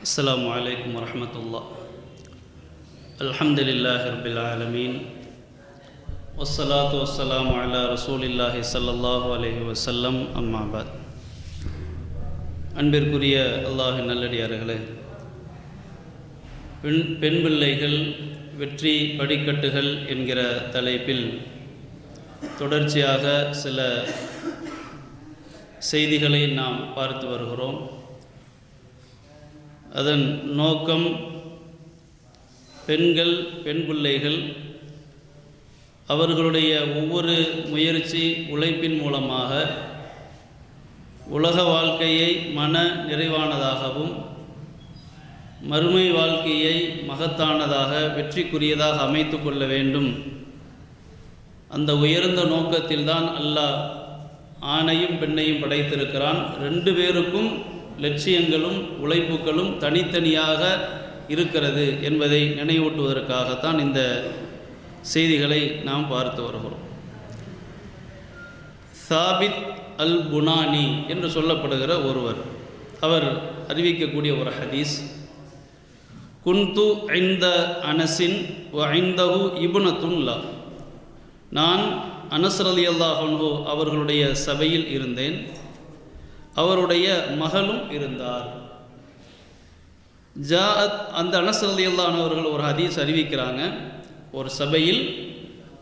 السلام عليكم ورحمة الله. الحمد لله رب العالمين والصلاة والسلام على رسول الله صلى الله عليه وسلم. أما بعد. அன்பிற்குரிய அல்லாஹ்வின் நல்லடியார்களே, பெண் பிள்ளைகள் வெற்றி படிக்கட்டுகள் என்கிற தலைப்பில் தொடர்ச்சியாக சில செய்திகளை நாம் பார்த்து வருகிறோம். அதன் நோக்கம் பெண் பிள்ளைகள் அவர்களுடைய ஒவ்வொரு முயற்சி உழைப்பின் மூலமாக உலக வாழ்க்கையை மன நிறைவானதாகவும் மறுமை வாழ்க்கையை மகத்தானதாக வெற்றிக்குரியதாக அமைத்து கொள்ள வேண்டும். அந்த உயர்ந்த நோக்கத்தில்தான் அல்லாஹ் ஆணையும் பெண்ணையும் படைத்திருக்கிறான். ரெண்டு பேருக்கும் லட்சியங்களும் உழைப்புகளும் தனித்தனியாக இருக்கிறது என்பதை நினைவூட்டுவதற்காகத்தான் இந்த செய்திகளை நாம் பார்த்து வருகிறோம். சாபித் அல் புனானி என்று சொல்லப்படுகிற ஒருவர், அவர் அறிவிக்கக்கூடிய ஒரு ஹதீஸ், குந்து ஐந்த அனசின் வ ஐந்தஹு இப்னத்துல்லா, நான் அனஸ் ரலியல்லாஹு அன்ஹு அவர்களுடைய சபையில் இருந்தேன், அவருடைய மகளும் இருந்தார். அந்த அனஸ் ரலியல்லாஹு அன்ஹு அவர்கள் ஒரு ஹதீஸ் அறிவிக்கிறாங்க. ஒரு சபையில்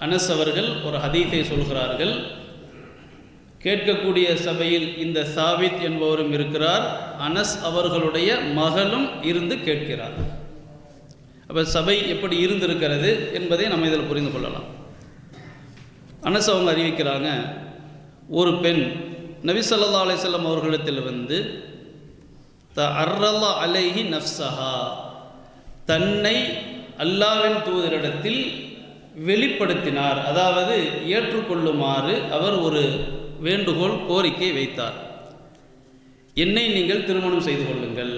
அனஸ் அவர்கள் ஒரு ஹதீஸை சொல்கிறார்கள். கேட்கக்கூடிய சபையில் இந்த சாபித் என்பவரும் இருக்கிறார், அனஸ் அவர்களுடைய மகளும் இருந்து கேட்கிறார். அப்போ சபை எப்படி இருந்திருக்கிறது என்பதை நம்ம இதில் புரிந்து கொள்ளலாம். அனஸ் அவங்க அறிவிக்கிறாங்க, ஒரு பெண் நபி ஸல்லல்லாஹு அலைஹி வஸல்லம் அவர்களிடத்தில் வந்து தஅர்ரல அலைஹி நஃப்ஸஹா, தன்னை அல்லாஹ்வின் தூதரிடத்தில் வெளிப்படுத்தினார், அதாவது ஏற்றுக்கொள்ளுமாறு அவர் ஒரு வேண்டுகோள் கோரிக்கை வைத்தார். என்னை நீங்கள் திருமணம் செய்து கொள்ளுங்கள்,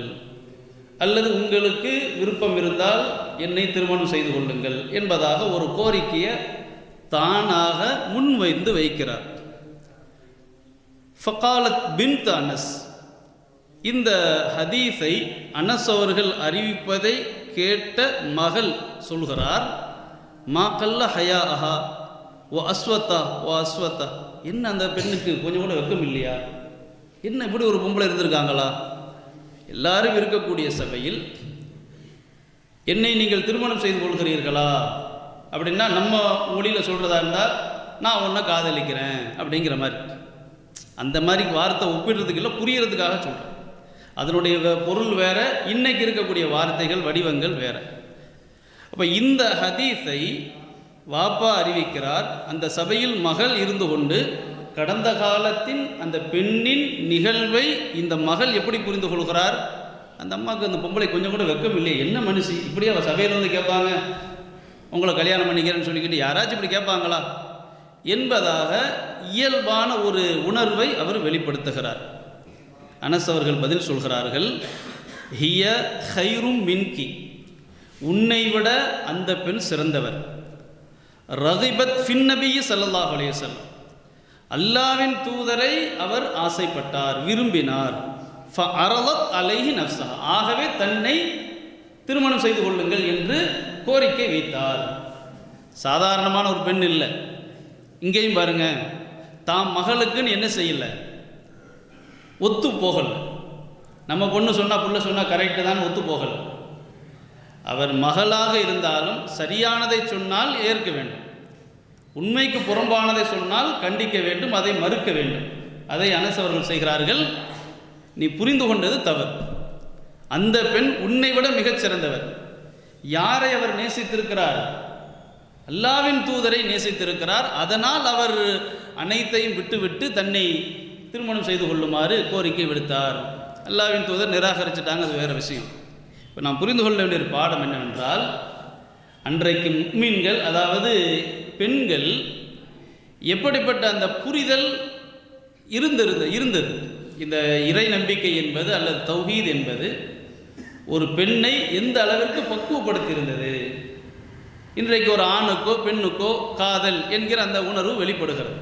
அல்லது உங்களுக்கு விருப்பம் இருந்தால் என்னை திருமணம் செய்து கொள்ளுங்கள் என்பதாக ஒரு கோரிக்கையை தானாக முன்வைந்து வைக்கிறார். ஃபகாலத் பின்த் அனஸ், இந்த ஹதீஸை அனஸ் அவர்கள் அறிவிப்பதை கேட்ட மகள் சொல்கிறார், மா கல்ல ஹயா அஹா ஓ அஸ்வத்தா ஓ அஸ்வத்தா, என்ன அந்த பெண்ணுக்கு கொஞ்சம் கூட வெக்கம் இல்லையா, என்ன இப்படி ஒரு பொம்பளை இருந்திருக்காங்களா, எல்லாரும் இருக்கக்கூடிய சபையில் என்னை நீங்கள் திருமணம் செய்து கொள்கிறீர்களா அப்படின்னா நம்ம மொழியில் சொல்கிறதா இருந்தால் நான் உன்னை காதலிக்கிறேன் அப்படிங்கிற மாதிரி, அந்த மாதிரி வார்த்தை ஒப்பிடுறதுக்கு இல்லை, புரியறதுக்காக சொல்கிறேன். அதனுடைய பொருள் வேறு, இன்னைக்கு இருக்கக்கூடிய வார்த்தைகள் வடிவங்கள் வேறு. அப்போ இந்த ஹதீஸை வாப்பா அறிவிக்கிறார். அந்த சபையில் மகள் இருந்து கொண்டு கடந்த காலத்தின் அந்த பெண்ணின் நிகழ்வை இந்த மகள் எப்படி புரிந்து கொள்கிறார், அந்த அம்மாவுக்கு அந்த பொம்பளை கொஞ்சம் கூட வெக்கம் இல்லையே, என்ன மனுஷி இப்படியே அவள் சபையில் வந்து கேட்பாங்க, உங்களை கல்யாணம் பண்ணிக்கிறேன்னு சொல்லிக்கிட்டு யாராச்சும் இப்படி கேட்பாங்களா என்பதாக இயல்பான ஒரு உணர்வை அவர் வெளிப்படுத்துகிறார். அனஸ் அவர்கள் பதில் சொல்கிறார்கள், ஹிய ஹைரும் மின்கி, உன்னை விட அந்த பெண் சிறந்தவர். ரகிபத் ஃபின் நபி ஸல்லல்லாஹு அலைஹி வஸல்லம், அல்லாஹ்வின் தூதரை அவர் ஆசைப்பட்டார், விரும்பினார். ஃபஅரலத் அலைஹி நஃப்ஸஹா, ஆகவே தன்னை திருமணம் செய்து கொள்ளுங்கள் என்று கோரிக்கை வைத்தார். சாதாரணமான ஒரு பெண் இல்லை. இங்கேயும் பாருங்க, தாம் மகளுக்குன்னு என்ன செய்யல, ஒத்து போகலை. நம்ம பொண்ணு சொன்னால் புள்ள சொன்னால் கரெக்டு தான், ஒத்து போகலை. அவர் மகளாக இருந்தாலும் சரியானதை சொன்னால் ஏற்க வேண்டும், உண்மைக்கு புறம்பானதை சொன்னால் கண்டிக்க வேண்டும், அதை மறுக்க வேண்டும். அதை அனஸ் அவர்கள் செய்கிறார்கள். நீ புரிந்து கொண்டது தவறு. அந்த பெண் உன்னை விட மிகச் சிறந்தவர். யாரை அவர் நேசித்திருக்கிறார்? அல்லாஹ்வின் தூதரை நேசித்திருக்கிறார். அதனால் அவர் அனைத்தையும் விட்டுவிட்டு தன்னை திருமணம் செய்து கொள்ளுமாறு கோரிக்கை விடுத்தார். அல்லாஹ்வின் தூதர் நிராகரிச்சிட்டாங்க, அது வேறு விஷயம். இப்போ நாம் புரிந்து கொள்ள வேண்டிய ஒரு பாடம் என்னவென்றால், அன்றைக்கு முஃமின்கள், அதாவது பெண்கள், எப்படிப்பட்ட அந்த புரிதல் இருந்தது. இந்த இறை நம்பிக்கை என்பது அல்லது தௌஹீத் என்பது ஒரு பெண்ணை எந்த அளவிற்கு பக்குவப்படுத்தியிருந்தது. இன்றைக்கு ஒரு ஆணுக்கோ பெண்ணுக்கோ காதல் என்கிற அந்த உணர்வு வெளிப்படுகிறது.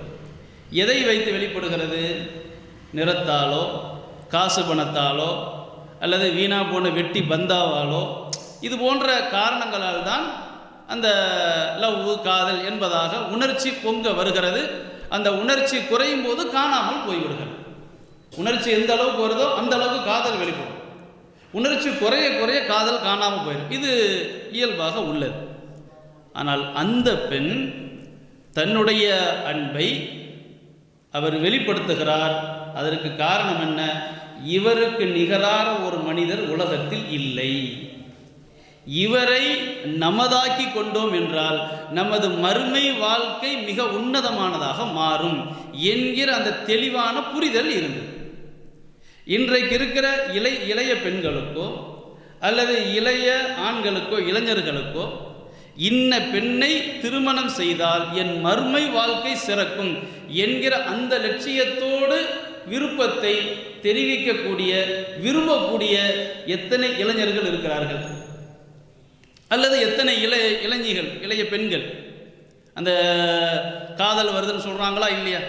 எதை வைத்து வெளிப்படுகிறது? நிறத்தாலோ காசு பணத்தாலோ அல்லது வீணா போன வெட்டி பந்தாவாலோ இது போன்ற காரணங்களால் தான் அந்த லவ் காதல் என்பதாக உணர்ச்சி பொங்க வருகிறது. அந்த உணர்ச்சி குறையும் போது காணாமல் போய்விடுகிறது. உணர்ச்சி எந்த அளவுக்கு வருதோ அந்த அளவுக்கு காதல் வெளிப்படும். உணர்ச்சி குறைய குறைய காதல் காணாமல் போயிடும். இது இயல்பாக உள்ளது. ஆனால் அந்த பெண் தன்னுடைய அன்பை அவர் வெளிப்படுத்துகிறார். அதற்கு காரணம் என்ன? இவருக்கு நிகரான ஒரு மனிதர் உலகத்தில் இல்லை. இவரை நமதாக்கி கொண்டோம் என்றால் நமது மறுமை வாழ்க்கை மிக உன்னதமானதாக மாறும் என்கிற அந்த தெளிவான புரிதல் இருந்தது. இன்றைக்கு இருக்கிற இளைய பெண்களுக்கோ அல்லது இளைய ஆண்களுக்கோ இளைஞர்களுக்கோ இன்ன பெண்ணை திருமணம் செய்தால் என் மறுமை வாழ்க்கை சிறக்கும் என்கிற அந்த லட்சியத்தோடு விருப்பத்தை தெரிவிக்கக்கூடிய விரும்பக்கூடிய எத்தனை இளைஞர்கள் இருக்கிறார்கள், அல்லது எத்தனை இளைஞர்கள் இளைய பெண்கள் அந்த காதல் வருதுன்னு சொல்கிறாங்களா இல்லையா?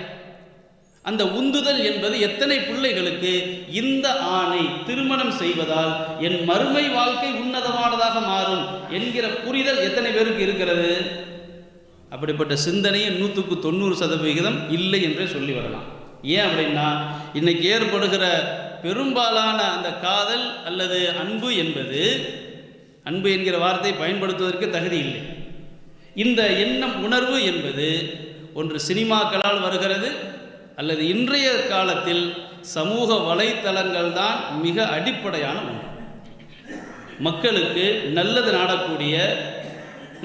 அந்த உந்துதல் என்பது எத்தனை பிள்ளைகளுக்கு இந்த ஆணை திருமணம் செய்வதால் என் மறுமை வாழ்க்கை உன்னதமானதாக மாறும் என்கிற புரிதல் எத்தனை பேருக்கு இருக்கிறது? அப்படிப்பட்ட சிந்தனையை 190% இல்லை என்றே சொல்லிவிடலாம். ஏன் அப்படின்னா இன்னைக்கு ஏற்படுகிற பெரும்பாலான அந்த காதல் அல்லது அன்பு என்பது, அன்பு என்கிற வார்த்தை பயன்படுத்துவதற்கு தகுதி இல்லை. இந்த எண்ணம் உணர்வு என்பது ஒன்று சினிமாக்களால் வருகிறது, அல்லது இன்றைய காலத்தில் சமூக வலைத்தளங்கள் தான் மிக அடிப்படையான ஒன்று. மக்களுக்கு நல்லது நாடக்கூடிய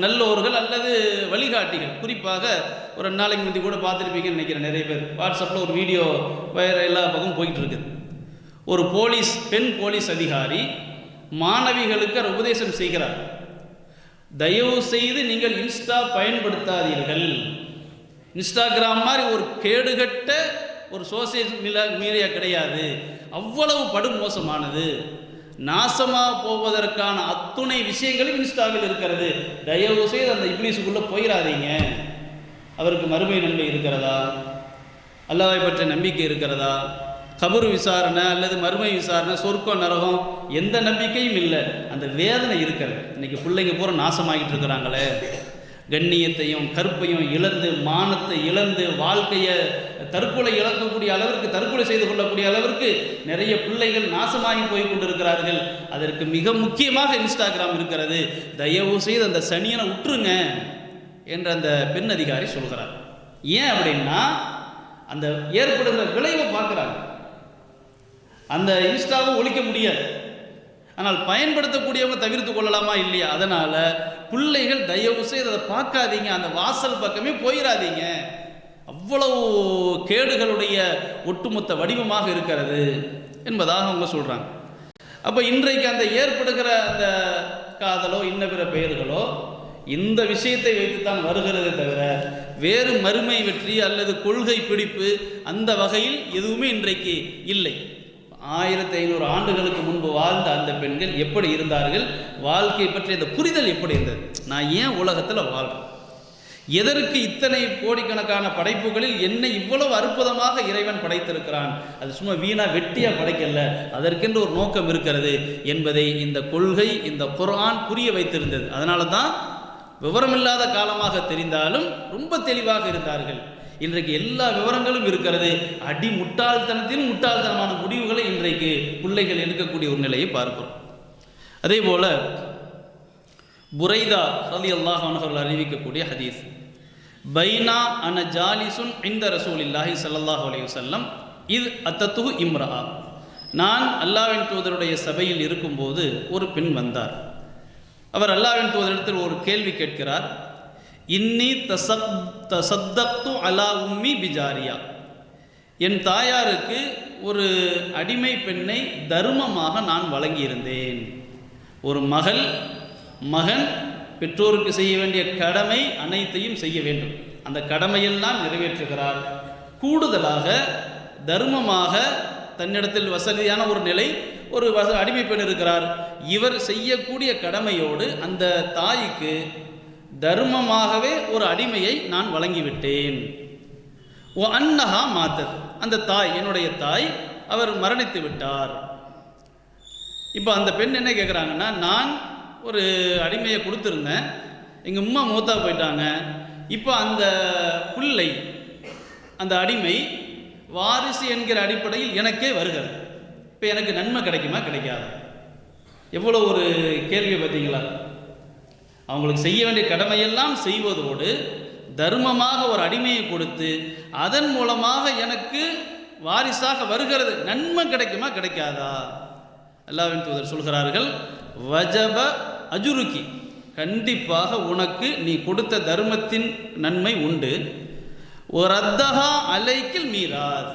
நல்லோர்கள் அல்லது வழிகாட்டிகள், குறிப்பாக ஒரு நாளைக்கு முந்தி கூட பார்த்துருப்பீங்கன்னு நினைக்கிறேன், நிறைய பேர் வாட்ஸ்அப்பில் ஒரு வீடியோ எல்லா பக்கமும் போயிட்டு இருக்குது. ஒரு பெண் போலீஸ் அதிகாரி மாணவிகளுக்கு உபதேசம் செய்கிறார். தயவு செய்து நீங்கள் இன்ஸ்டா பயன்படுத்தாதீர்கள். இன்ஸ்டாகிராம் மாதிரி ஒரு கேடுகட்ட ஒரு சோசியல் மீடியா கிடையாது, அவ்வளவு படுமோசமானது, நாசமாக போவதற்கான அத்துணை விஷயங்களும் இன்ஸ்டாவில் இருக்கிறது. தயவு செய்து அந்த இப்லீஸுக்குள்ளே போயிடாதீங்க. அவருக்கு மறுமை நன்மை இருக்கிறதா? அல்லாஹ்வை பற்றிய நம்பிக்கை இருக்கிறதா? கபர் விசாரணை அல்லது மறுமை விசாரணை, சொர்க்கம் நரகம், எந்த நம்பிக்கையும் இல்லை. அந்த வேதனை இருக்கிறது. இன்றைக்கி பிள்ளைங்க பூரா நாசமாகிட்டு இருக்கிறாங்களே, கண்ணியத்தையும் கற்பையும் இழந்து, மானத்தை இழந்து, வாழ்க்கையை தற்கொலை இழக்கக்கூடிய அளவிற்கு, தற்கொலை செய்து கொள்ளக்கூடிய அளவிற்கு நிறைய பிள்ளைகள் நாசமாகி போய் கொண்டிருக்கிறார்கள். அதற்கு மிக முக்கியமாக இன்ஸ்டாகிராம் இருக்கிறது. தயவு செய்து அந்த சனியனை விட்டுருங்க என்று அந்த பெண் அதிகாரி சொல்கிறார். ஏன் அப்படின்னா அந்த ஏற்படுகிற விளைவை பார்க்குறாங்க. அந்த இன்ஸ்டாவை ஒழிக்க முடியாது, ஆனால் பயன்படுத்தக்கூடியவங்க தவிர்த்து கொள்ளலாமா இல்லையா? அதனால் பிள்ளைகள் தயவு செய்து அதை பார்க்காதீங்க, அந்த வாசல் பக்கமே போயிடாதீங்க. அவ்வளவு கேடுகளுடைய ஒட்டுமொத்த வடிவமாக இருக்கிறது என்பதாக அவங்க சொல்கிறாங்க. அப்போ இன்றைக்கு அந்த ஏற்படுகிற அந்த காதலோ இன்ன பிற பெயர்களோ இந்த விஷயத்தை வைத்துத்தான் வருகிறதே தவிர வேறு மறுமை வெற்றி அல்லது கொள்கை பிடிப்பு அந்த வகையில் எதுவுமே இன்றைக்கு இல்லை. 1500 ஆண்டுகளுக்கு முன்பு வாழ்ந்த அந்த பெண்கள் எப்படி இருந்தார்கள், வாழ்க்கை பற்றிய அந்த புரிதல் எப்படி இருந்தது, நான் ஏன் உலகத்தில் வாழ்கிறேன், எதற்கு இத்தனை கோடிக்கணக்கான படைப்புகளில் என்னை இவ்வளவு அற்புதமாக இறைவன் படைத்திருக்கிறான், அது சும்மா வீணா வெட்டியாக படைக்கல, அதற்கென்று ஒரு நோக்கம் இருக்கிறது என்பதை இந்த கொள்கை, இந்த குர்ஆன் புரிய வைத்திருந்தது. அதனால தான் விவரமில்லாத காலமாக தெரிந்தாலும் ரொம்ப தெளிவாக இருந்தார்கள். இன்றைக்கு எல்லா விவரங்களும் இருக்கிறது. அடி முட்டாள்தனத்திலும் முட்டாள்தனமான முடிவுகளை இன்றைக்கு பிள்ளைகள் எடுக்கக்கூடிய ஒரு நிலையை பார்க்கிறோம். அதே போல புரைதா ரலியல்லாஹு அன்ஹு அவர்கள் அறிவிக்கக்கூடிய ஹதீஸ், பைனா அன ஜாலிசுன் இன்த ரசூலில்லாஹி ஸல்லல்லாஹு அலைஹி வஸல்லம் இத் அத்தத்துஹு இம்ரா, நான் அல்லாஹ்வின் தூதருடைய சபையில் இருக்கும்போது ஒரு பெண் வந்தார். அவர் அல்லாஹ்வின் தூதரிடத்தில் ஒரு கேள்வி கேட்கிறார். இன்னி தசத்தக்து அலா உம்மி பிஜாரியா, என் தாயாருக்கு ஒரு அடிமை பெண்ணை தர்மமாக நான் வழங்கியிருந்தேன். ஒரு மகன் பெற்றோருக்கு செய்ய வேண்டிய கடமை அனைத்தையும் செய்ய வேண்டும், அந்த கடமையெல்லாம் நிறைவேற்றுகிறார். கூடுதலாக தர்மமாக தன்னிடத்தில் வசதியான ஒரு நிலை, ஒரு அடிமை பெண் இருக்கிறார். இவர் செய்யக்கூடிய கடமையோடு அந்த தாய்க்கு தர்மமாகவே ஒரு அடிமையை நான் வழங்கிவிட்டேன். ஓ அன்னஹா மாத்தத், அந்த தாய், என்னுடைய தாய், அவர் மரணித்து விட்டார். இப்போ அந்த பெண் என்ன கேட்குறாங்கன்னா, நான் ஒரு அடிமையை கொடுத்துருந்தேன், எங்கள் அம்மா மூத்தா போயிட்டாங்க, இப்போ அந்த பிள்ளை அந்த அடிமை வாரிசு என்கிற அடிப்படையில் எனக்கே வருகிறது, இப்போ எனக்கு நன்மை கிடைக்குமா கிடைக்காது? எவ்வளோ ஒரு கேள்வி பார்த்தீங்களா? அவங்களுக்கு செய்ய வேண்டிய கடமையெல்லாம் செய்வதோடு தர்மமாக ஒரு அடிமையை கொடுத்து அதன் மூலமாக எனக்கு வாரிசாக வருகிறது, நன்மை கிடைக்குமா கிடைக்காதா? அல்லாஹ்வின் தூதர் சொல்கிறார்கள், வஜப அஜுருக்கி, கண்டிப்பாக உனக்கு நீ கொடுத்த தர்மத்தின் நன்மை உண்டு. ஒரு அத்தகா அலைக்கில் மீராத்,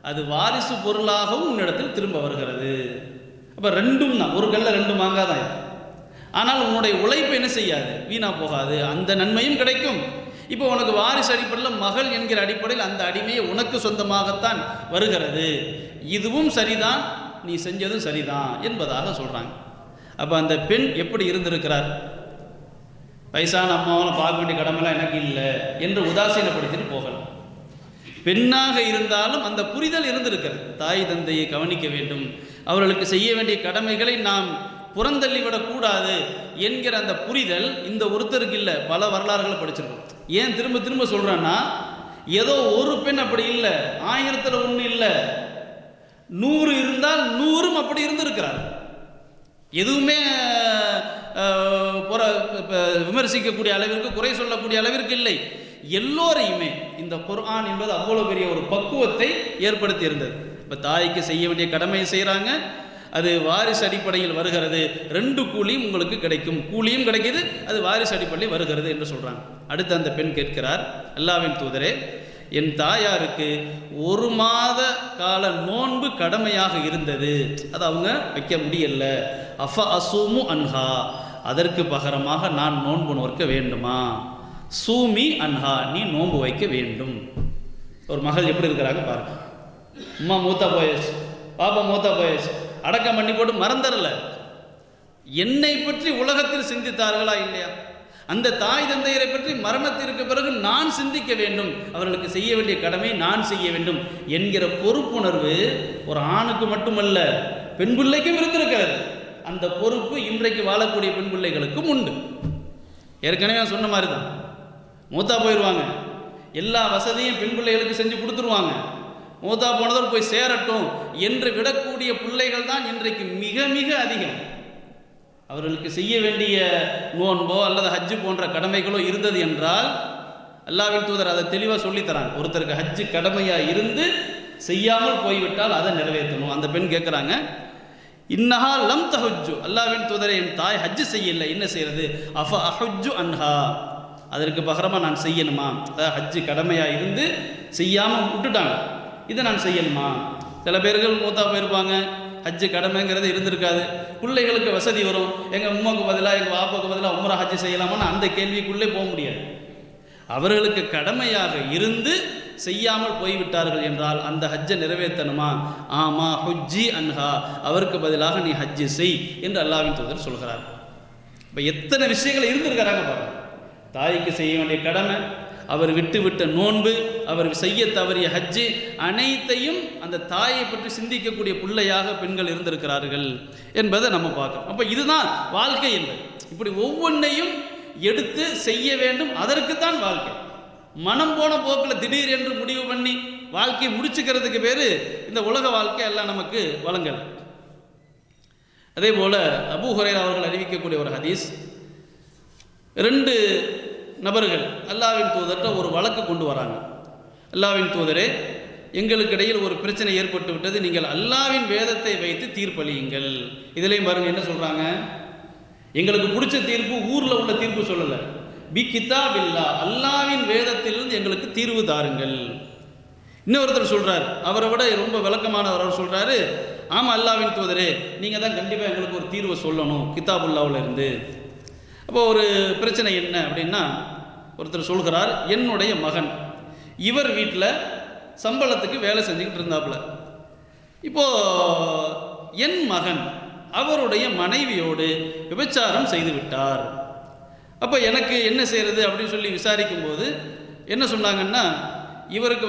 அது வாரிசு பொருளாகவும் உன்னிடத்தில் திரும்ப வருகிறது. அப்போ ரெண்டும் தான், ஒரு கல்ல ரெண்டு மாங்காய் தான். ஆனால் உன்னுடைய உழைப்பு என்ன செய்யாது, வீணா போகாது, அந்த நன்மையும் கிடைக்கும். இப்போ உனக்கு வாரிசு அடிப்படையில் மகள் என்கிற அடிப்படையில் அந்த அடிமையை உனக்கு சொந்தமாகத்தான் வருகிறது, இதுவும் சரிதான், நீ செஞ்சதும் சரிதான் என்பதாக சொல்கிறாங்க. அப்போ அந்த பெண் எப்படி இருந்திருக்கிறார்? வயசான அம்மாவை பார்க்க வேண்டிய கடமைலாம் எனக்கு இல்லை என்று உதாசீனப்படுத்திட்டு போகலாம். பெண்ணாக இருந்தாலும் அந்த புரிதல் இருந்திருக்கிறது. தாய் தந்தையை கவனிக்க வேண்டும், அவர்களுக்கு செய்ய வேண்டிய கடமைகளை நாம் புறந்தள்ளிவிடக்கூடாது என்கிற அந்த புரிதல் இந்த ஒருத்தருக்கு இல்லை, பல வரலாறுகளை படிச்சிருக்கோம். ஏன் திரும்ப திரும்ப சொல்கிறேன்னா, ஏதோ ஒரு பெண் அப்படி இல்லை, 1000ல் 1 இல்லை, 100 இருந்தால் 100ம் அப்படி இருந்திருக்கிறார். எதுவுமே விமர்சிக்கக்கூடிய அளவிற்கு, குறை சொல்லக்கூடிய அளவிற்கு இல்லை, எல்லோரையுமே இந்த குர்ஆன் என்பது அவ்வளோ பெரிய ஒரு பக்குவத்தை ஏற்படுத்தி இருந்தது. இப்போ தாய்க்கு செய்ய வேண்டிய கடமையை செய்கிறாங்க, அது வாரிசு அடிப்படையில் வருகிறது, 2 கூலியும் உங்களுக்கு கிடைக்கும், கூலியும் கிடைக்கிது, அது வாரிசு அடிப்படையில் வருகிறது என்று சொல்கிறாங்க. அடுத்து அந்த பெண் கேட்கிறார், அல்லாஹ்வின் தூதரே, என் தாயாருக்கு 1 மாத கால நோன்பு கடமையாக இருந்தது, அது அவங்க வைக்க முடியல, அஃப அசூமு அன்ஹா, அதற்கு பகரமாக நான் நோன்பு நோக்க வேண்டுமா? சூமி அன்ஹா, நீ நோன்பு வைக்க வேண்டும். ஒரு மகள் எப்படி இருக்கிறாங்க பாருங்க. அம்மா மூத்தா போயாச்சு, பாப்பா மூத்தா போயாச்சு, அடக்கம் பண்ணி போட்டு மறந்துடல, என்னை பற்றி உலகத்தில் சிந்தித்தார்களா இல்லையா? அந்த தாய் தந்தையரை பற்றி மரணத்திற்கு பிறகு நான் சிந்திக்க வேண்டும், அவர்களுக்கு செய்ய வேண்டிய கடமை நான் செய்ய வேண்டும் என்கிற பொறுப்புணர்வு ஒரு ஆணுக்கு மட்டுமல்ல, பெண் பிள்ளைக்கும் இருந்திருக்கிறது. அந்த பொறுப்பு இன்றைக்கு வாழக்கூடிய பெண் பிள்ளைகளுக்கும் உண்டு. ஏற்கனவே நான் சொன்ன மாதிரி தான், மூத்தா போயிடுவாங்க, எல்லா வசதியும் பெண் பிள்ளைகளுக்கு செஞ்சு கொடுத்துருவாங்க, மூத்தா போனதோடு போய் சேரட்டும் என்று விடக்கூடிய பிள்ளைகள் தான் இன்றைக்கு மிக மிக அதிகம். அவர்களுக்கு செய்ய வேண்டிய நோன்போ அல்லது ஹஜ்ஜு போன்ற கடமைகளோ இருந்தது என்றால் அல்லாஹ்வின் தூதர் அதை தெளிவாக சொல்லித்தராங்க. ஒருத்தருக்கு ஹஜ்ஜு கடமையாக இருந்து செய்யாமல் போய்விட்டால் அதை நிறைவேற்றணும். அந்த பெண் கேட்குறாங்க, இன்னஹா லம் தஹஜ்ஜு, அல்லாஹ்வின் தூதரை, என் தாய் ஹஜ்ஜு செய்யலை, என்ன செய்யறது? அஃப அஹஜ்ஜு அன்ஹா, அதற்கு பகரமாக நான் செய்யணுமா? அதாவது ஹஜ்ஜு கடமையாக இருந்து செய்யாமல் விட்டுட்டாங்க, இதை நான் செய்யணுமா? சில பேர்கள் மூத்தா போயிருப்பாங்க, ஹஜ்ஜு கடமைங்கிறது இருந்திருக்காது, பிள்ளைகளுக்கு வசதி வரும், எங்கள் அம்மாவுக்கு பதிலாக எங்கள் பாப்பாவுக்கு பதிலாக உம்ரா ஹஜ்ஜு செய்யலாமான்னு அந்த கேள்விக்குள்ளே போக முடியாது. அவர்களுக்கு கடமையாக இருந்து செய்யாமல் போய்விட்டார்கள் என்றால் அந்த ஹஜ்ஜை நிறைவேற்றணுமா? ஆமா, ஹுஜ்ஜி அன்ஹா, அவருக்கு பதிலாக நீ ஹஜ்ஜு செய் என்று அல்லாஹ்வின் தூதர் சொல்கிறார். இப்போ எத்தனை விஷயங்கள் இருந்திருக்கிறாங்க பாருங்க. தாய்க்கு செய்ய வேண்டிய கடமை, அவர் விட்டு விட்ட நோன்பு, அவர் செய்ய தவறிய ஹஜ்ஜு, அனைத்தையும் அந்த தாயை பற்றி சிந்திக்கக்கூடிய பிள்ளையாக பெண்கள் இருந்திருக்கிறார்கள் என்பதை நம்ம பார்க்கணும். அப்போ இதுதான் வாழ்க்கை என்பது. இப்படி ஒவ்வொன்றையும் எடுத்து செய்ய வேண்டும், அதற்குத்தான் வாழ்க்கை. மனம் போன போக்கில் திடீர் என்று முடிவு பண்ணி வாழ்க்கையை முடிச்சுக்கிறதுக்கு பேர் இந்த உலக வாழ்க்கை எல்லாம் நமக்கு வழங்கல். அதே போல அபூ ஹுரைரா அவர்கள் அறிவிக்கக்கூடிய ஒரு ஹதீஸ், 2 நபர்கள் அல்லாஹ்வின் தூதர்கிட்ட ஒரு வழக்கு கொண்டு வராங்க. அல்லாஹ்வின் தூதரே, எங்களுக்கு இடையில் ஒரு பிரச்சனை ஏற்பட்டு விட்டது, நீங்கள் அல்லாஹ்வின் வேதத்தை வைத்து தீர்ப்பளியுங்கள். இதுலேயும் பாருங்க என்ன சொல்கிறாங்க, எங்களுக்கு பிடிச்ச தீர்ப்பு ஊரில் உள்ள தீர்ப்பு சொல்லலை, பி கிதாபில்லா, அல்லாஹ்வின் வேதத்திலிருந்து எங்களுக்கு தீர்வு தாருங்கள். இன்னொருத்தர் சொல்கிறார், அவரை விட ரொம்ப விளக்கமானவர், அவர் சொல்கிறாரு, ஆமாம் அல்லாஹ்வின் தூதரே, நீங்கள் தான் கண்டிப்பாக எங்களுக்கு ஒரு தீர்வை சொல்லணும் கிதாபுல்லாவில் இருந்து. அப்போ ஒரு பிரச்சனை என்ன அப்படின்னா, ஒருத்தர் சொல்கிறார், என்னுடைய மகன் இவர் வீட்டில் சம்பளத்துக்கு வேலை செஞ்சுக்கிட்டு இருந்தாப்புல, இப்போது என் மகன் அவருடைய மனைவியோடு விபச்சாரம் செய்து விட்டார். அப்போ எனக்கு என்ன செய்கிறது அப்படின்னு சொல்லி விசாரிக்கும்போது என்ன சொன்னாங்கன்னா, இவருக்கு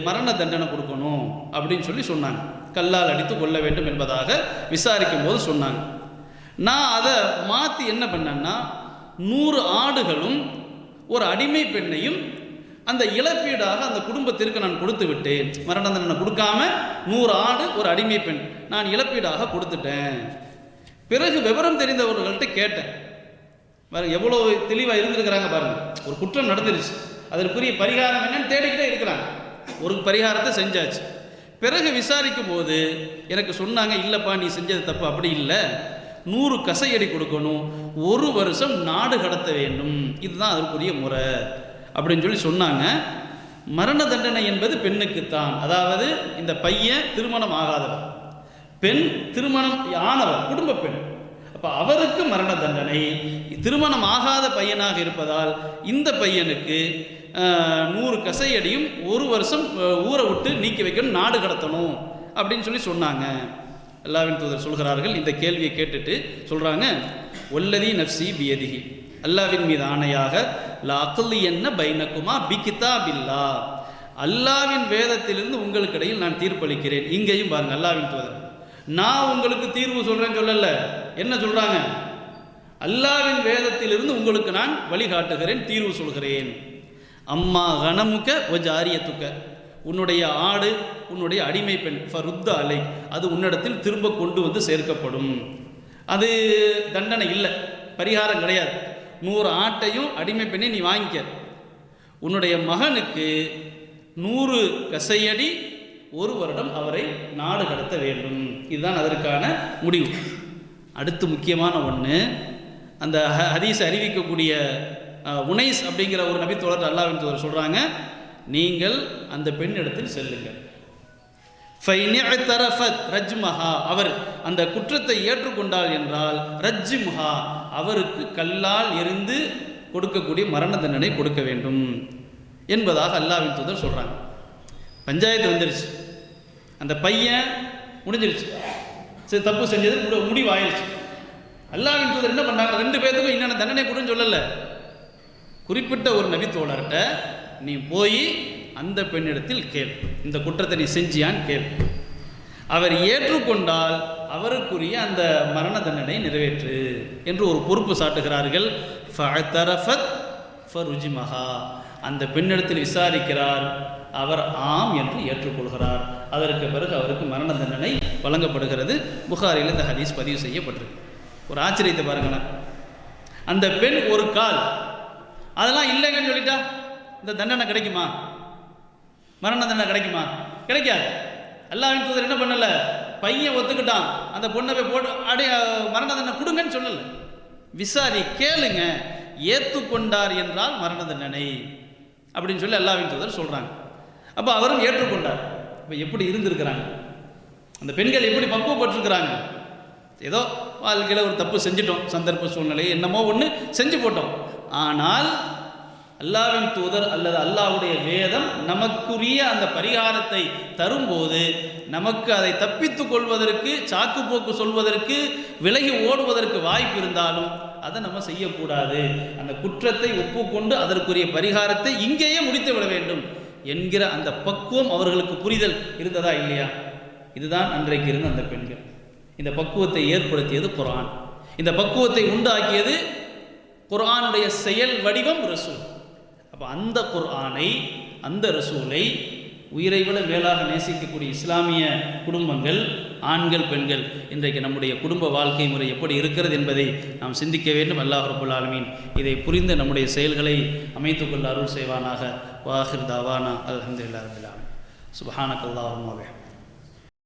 மரண தண்டனை கொடுக்கணும் அப்படின்னு சொல்லி சொன்னாங்க. கல்லால் அடித்து கொள்ள வேண்டும் என்பதாக விசாரிக்கும் போது சொன்னாங்க. நான் அதை மாற்றி என்ன பண்ணேன்னா 100 ஆடுகளும் ஒரு அடிமை பெண்ணையும் அந்த இழப்பீடாக அந்த குடும்பத்திற்கு நான் கொடுத்து விட்டேன். மரண தண்டனை கொடுக்காம 100 ஆடு ஒரு அடிமை பெண் நான் இழப்பீடாக கொடுத்துட்டேன். பிறகு விவரம் தெரிந்தவர்கள்ட்ட கேட்டேன். பாருங்க எவ்வளோ தெளிவாக இருந்திருக்கிறாங்க பாருங்க. ஒரு குற்றம் நடந்துருச்சு, அதற்குரிய பரிகாரம் என்னன்னு தேடிக்கிட்டே இருக்கிறாங்க. ஒரு பரிகாரத்தை செஞ்சாச்சு. பிறகு விசாரிக்கும் போது எனக்கு சொன்னாங்க, இல்லைப்பா நீ செஞ்சது தப்பு, அப்படி இல்லை, 100 கசையடி கொடுக்கணும், 1 வருஷம் நாடு கடத்த வேண்டும், இதுதான் அதற்குரிய முறை அப்படின்னு சொல்லி சொன்னாங்க. மரண தண்டனை என்பது பெண்ணுக்குத்தான். அதாவது இந்த பையன் திருமணம் ஆகாதவர், பெண் திருமணம் ஆனவர், குடும்ப பெண். அப்போ அவருக்கு மரண தண்டனை. திருமணம் ஆகாத பையனாக இருப்பதால் இந்த பையனுக்கு 100 கசையடியும் 1 வருஷம் ஊரை விட்டு நீக்கி வைக்கணும், நாடு கடத்தணும் அப்படின்னு சொல்லி சொன்னாங்க. அல்லாஹ்வின் தூதர் சொல்கிறார்கள், இந்த கேள்வியை கேட்டுட்டு சொல்கிறாங்க, ஒல்லதி நஃப்சி பியதிஹி, அல்லாஹ்வின் மீது ஆணையாக, லா அக்லியன்ன பைனக்குமா பிகிதாபில்லா, அல்லாஹ்வின் வேதத்திலிருந்து உங்களுக்கு இடையில் நான் தீர்ப்பளிக்கிறேன். இங்கேயும் பாருங்க அல்லாஹ்வின் தூதர், நான் உங்களுக்கு தீர்வு சொல்கிறேன்னு சொல்லல, என்ன சொல்கிறாங்க, அல்லாஹ்வின் வேதத்திலிருந்து உங்களுக்கு நான் வழிகாட்டுகிறேன், தீர்வு சொல்கிறேன். அம்மா கனமுக ஒ ஜாரியத்துக்க, உன்னுடைய ஆடு உன்னுடைய அடிமை பெண் ஃபருத்த அலை, அது உன்னிடத்தில் திரும்ப கொண்டு சேர்க்கப்படும். அது தண்டனை இல்லை, பரிகாரம் கிடையாது. 100 ஆட்டையும் அடிமை பெண்ணை நீ வாங்கிக்க. உன்னுடைய மகனுக்கு 100 கசையடி 1 வருடம் அவரை நாடு கடத்த வேண்டும். இதுதான் அதற்கான முடிவு. அடுத்து முக்கியமான ஒன்று, அந்த ஹதீஸ் அறிவிக்கக்கூடிய உனைஸ் அப்படிங்கிற ஒரு நபி தோழர் அல்லாஹ்வின் தூதர் சொல்கிறாங்க, நீங்கள் அந்த பெண்ணிடத்தில் செல்லுங்கள். ரஜ்மஹா, அவர் அந்த குற்றத்தை ஏற்றுக்கொண்டால் என்றால் ரஜ்முஹா, அவருக்கு கல்லால் எறிந்து கொடுக்கக்கூடிய மரண தண்டனை கொடுக்க வேண்டும் என்பதாக அல்லாஹ்வின் தூதர் சொல்கிறாங்க. பஞ்சாயத்து வந்துருச்சு, அந்த பையன் முடிஞ்சிருச்சு, சரி தப்பு செஞ்சது முடிவாயிருச்சு. அல்லாஹ்வின் தூதர் என்ன பண்ணாங்க, 2 பேருக்கும் என்னென்ன தண்டனை கொடுன்னு சொல்லலை, குறிப்பிட்ட ஒரு நபி தோழர்கிட்ட நீ போய் அந்த பெண்ணிடத்தில் கேள், இந்த குற்றத்தை நீ செஞ்சியான்னு கேள். அவர் ஏற்றுக்கொண்டால் அவருக்குரிய அந்த மரண தண்டனை நிறைவேற்று என்று ஒரு பொறுப்பு சாட்டுகிறார்கள். ஃபஅதரஃபத் ஃபருஜிமஹா, அந்த பெண்ணிடத்தில் விசாரிக்கிறார், அவர் ஆம் என்று ஏற்றுக்கொள்கிறார். அதற்கு பிறகு அவருக்கு மரண தண்டனை வழங்கப்படுகிறது. புகாரில் இந்த ஹதீஸ் பதிவு செய்யப்பட்டிருக்கு. ஒரு ஆச்சரியத்தை பாருங்களேன், அந்த பெண் ஒரு கால் அதெல்லாம் இல்லைங்கன்னு சொல்லிட்டா இந்த தண்டனை கிடைக்குமா? மரண தண்டனை கிடைக்குமா? கிடைக்காது. அல்லாஹ்வின் தூதர் என்ன பண்ணல, பையன் ஒத்துக்கிட்டான், அந்த பொண்ணை போய் போட்டு அடைய மரண தண்டனை கொடுங்கன்னு சொல்லல, விசாரி கேளுங்க, ஏற்றுக்கொண்டார் என்றால் மரண தண்டனை அப்படின்னு சொல்லி அல்லாஹ்வின் தூதர் சொல்றாங்க. அப்போ அவரும் ஏற்றுக்கொண்டார். இப்போ எப்படி இருந்திருக்கிறாங்க அந்த பெண்கள், எப்படி பக்குவப்பட்டிருக்கிறாங்க? ஏதோ வாழ்க்கையில் ஒரு தப்பு செஞ்சிட்டோம், சந்தர்ப்ப சூழ்நிலை என்னமோ ஒன்று செஞ்சு போட்டோம். ஆனால் அல்லாஹ்வின் தூதர் அல்லது அல்லாஹ்வுடைய வேதம் நமக்குரிய அந்த பரிகாரத்தை தரும்போது நமக்கு அதை தப்பித்து கொள்வதற்கு, சாக்கு போக்கு சொல்வதற்கு, விலகி ஓடுவதற்கு வாய்ப்பு இருந்தாலும் அதை நம்ம செய்யக்கூடாது. அந்த குற்றத்தை ஒப்புக்கொண்டு அதற்குரிய பரிகாரத்தை இங்கேயே முடித்து விட வேண்டும் என்கிற அந்த பக்குவம் அவர்களுக்கு புரிதல் இருந்ததா இல்லையா? இதுதான் அன்றைக்கு இருந்த அந்த பெண்கள். இந்த பக்குவத்தை ஏற்படுத்தியது குர்ஆன். இந்த பக்குவத்தை உண்டாக்கியது குர்ஆனுடைய செயல் வடிவம் ரசூல். அப்போ அந்த குர்ஆனை, அந்த ரசூலை உயிரை விட மேலாக நேசிக்கக்கூடிய இஸ்லாமிய குடும்பங்கள், ஆண்கள், பெண்கள், இன்றைக்கு நம்முடைய குடும்ப வாழ்க்கை முறை எப்படி இருக்கிறது என்பதை நாம் சிந்திக்க வேண்டும். அல்லாஹ் ரப்பல் ஆலமீன் இதை புரிந்து நம்முடைய செயல்களை அமைத்துக்கொள்ள அருள் செய்வானாக. வாஹிர் தாவானா அல்ஹம்துலில்லாஹி ரப்பில் ஆலமீன். சுப்ஹானக்கல்லாஹும்ம வ பிஹம்திக.